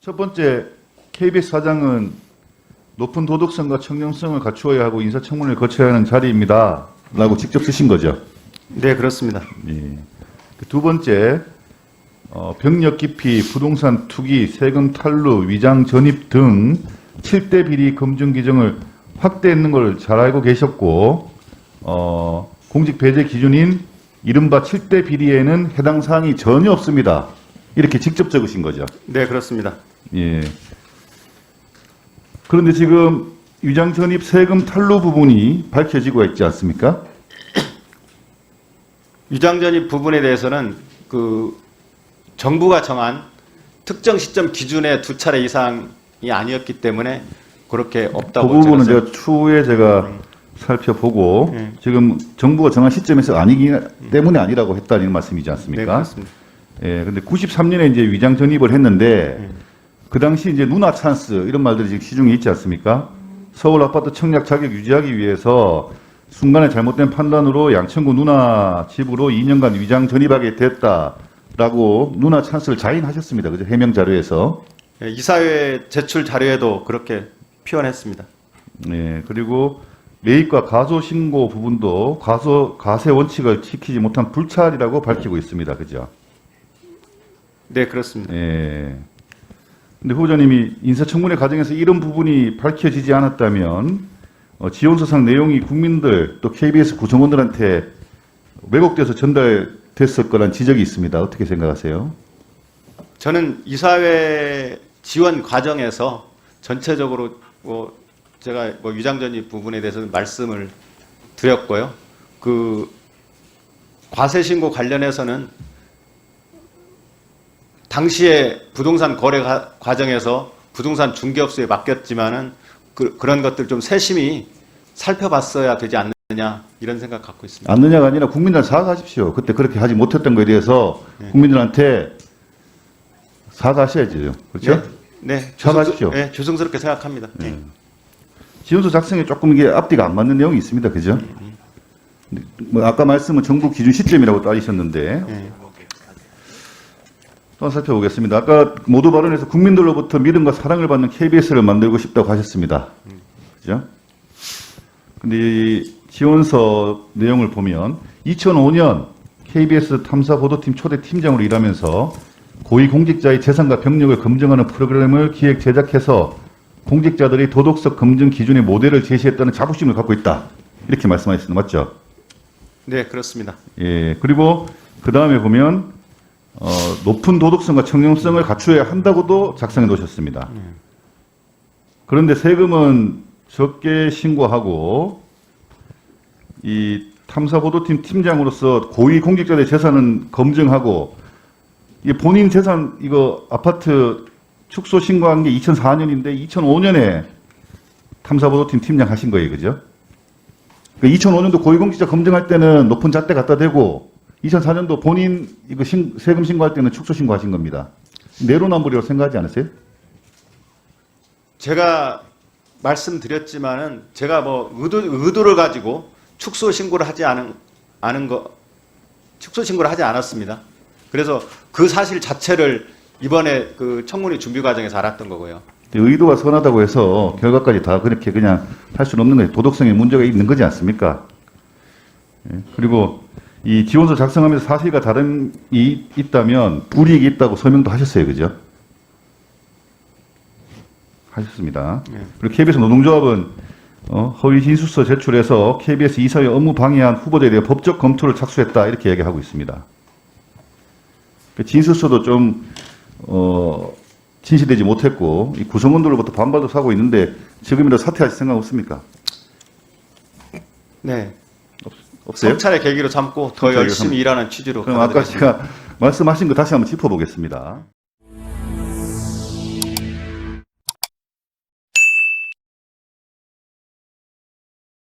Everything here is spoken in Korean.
첫 번째, KBS 사장은 높은 도덕성과 청렴성을 갖추어야 하고 인사청문회를 거쳐야 하는 자리입니다. 라고 직접 쓰신 거죠. 네, 그렇습니다. 예. 두 번째, 병력 기피, 부동산 투기, 세금 탈루, 위장 전입 등 7대 비리 검증 규정을 확대했는 걸 잘 알고 계셨고, 공직 배제 기준인 이른바 7대 비리에는 해당 사항이 전혀 없습니다. 이렇게 직접 적으신 거죠. 네, 그렇습니다. 예. 그런데 지금 위장 전입 세금 탈루 부분이 밝혀지고 있지 않습니까? 위장전입 부분에 대해서는 정부가 정한 특정 시점 기준의 2차례 이상이 아니었기 때문에 그렇게 없다고. 그 부분은 제가 추후에 제가 살펴보고 지금 정부가 정한 시점에서 아니기 때문에 아니라고 했다는 말씀이지 않습니까? 네, 그렇습니다. 예, 근데 93년에 이제 위장 전입을 했는데 그 당시 이제 누나 찬스 이런 말들이 지금 시중에 있지 않습니까? 서울 아파트 청약 자격 유지하기 위해서 순간의 잘못된 판단으로 양천구 누나 집으로 2년간 위장 전입하게 됐다라고 누나 찬스를 자인하셨습니다. 그죠? 해명 자료에서. 예, 이사회 제출 자료에도 그렇게 표현했습니다. 네, 그리고 매입과 가소 신고 부분도 가세 원칙을 지키지 못한 불찰이라고 밝히고 있습니다. 그죠? 네, 그렇습니다. 예. 근데 후보자님이 인사청문회 과정에서 이런 부분이 밝혀지지 않았다면 지원서상 내용이 국민들 또 KBS 구성원들한테 왜곡돼서 전달됐을 거란 지적이 있습니다. 어떻게 생각하세요? 저는 이사회 지원 과정에서 전체적으로 제가 위장전입 부분에 대해서는 말씀을 드렸고요. 과세 신고 관련해서는 당시에 부동산 거래 과정에서 부동산 중개업소에 맡겼지만은 그런 것들 좀 세심히 살펴봤어야 되지 않느냐 이런 생각 갖고 있습니다. 않느냐가 아니라 국민들 사과하십시오. 그때 그렇게 하지 못했던 거에 대해서 국민들한테 사과하셔야죠. 그렇죠? 네, 사과하십시오. 네, 조심스럽게 생각합니다. 네. 지원서 작성에 조금 이게 앞뒤가 안 맞는 내용이 있습니다. 그죠? 아까 말씀은 정부 기준 시점이라고 따지셨는데 또 한번 살펴보겠습니다. 아까 모두 발언에서 국민들로부터 믿음과 사랑을 받는 KBS를 만들고 싶다고 하셨습니다. 그죠? 근데 이 지원서 내용을 보면 2005년 KBS 탐사보도팀 초대 팀장으로 일하면서 고위공직자의 재산과 병력을 검증하는 프로그램을 기획 제작해서 공직자들의 도덕성 검증 기준의 모델을 제시했다는 자부심을 갖고 있다. 이렇게 말씀하셨습니다. 맞죠? 네, 그렇습니다. 예. 그리고 그 다음에 보면 높은 도덕성과 청렴성을 갖추어야 한다고도 작성해 놓으셨습니다. 그런데 세금은 적게 신고하고 이 탐사보도팀 팀장으로서 고위 공직자들의 재산은 검증하고 이 본인 재산 이거 아파트 축소 신고한 게 2004년인데 2005년에 탐사보도팀 팀장 하신 거예요, 그죠? 그러니까 2005년도 고위공직자 검증할 때는 높은 잣대 갖다 대고 2004년도 본인 이거 세금 신고할 때는 축소 신고하신 겁니다. 내로남불이라고 생각하지 않으세요? 제가 말씀드렸지만은 제가 의도를 가지고 축소 신고를 하지 축소 신고를 하지 않았습니다. 그래서 그 사실 자체를 이번에 청문회 준비 과정에서 알았던 거고요. 의도가 선하다고 해서 결과까지 다 그렇게 그냥 할 수는 없는 거예요. 도덕성에 문제가 있는 거지 않습니까? 예. 그리고 이 지원서 작성하면서 사실과 다름이 있다면 불이익이 있다고 설명도 하셨어요. 그죠? 하셨습니다. 네. 그리고 KBS 노동조합은 허위 진술서 제출해서 KBS 이사회 업무 방해한 후보자에 대해 법적 검토를 착수했다. 이렇게 얘기하고 있습니다. 진술서도 좀 진실되지 못했고 이 구성원들로부터 반발도 사고 있는데 지금이라도 사퇴하실 생각 없습니까? 네. 없어요? 성찰의 계기로 삼고 더 열심히 일하는 취지로. 그럼 아까 제가 말씀하신 거 다시 한번 짚어보겠습니다.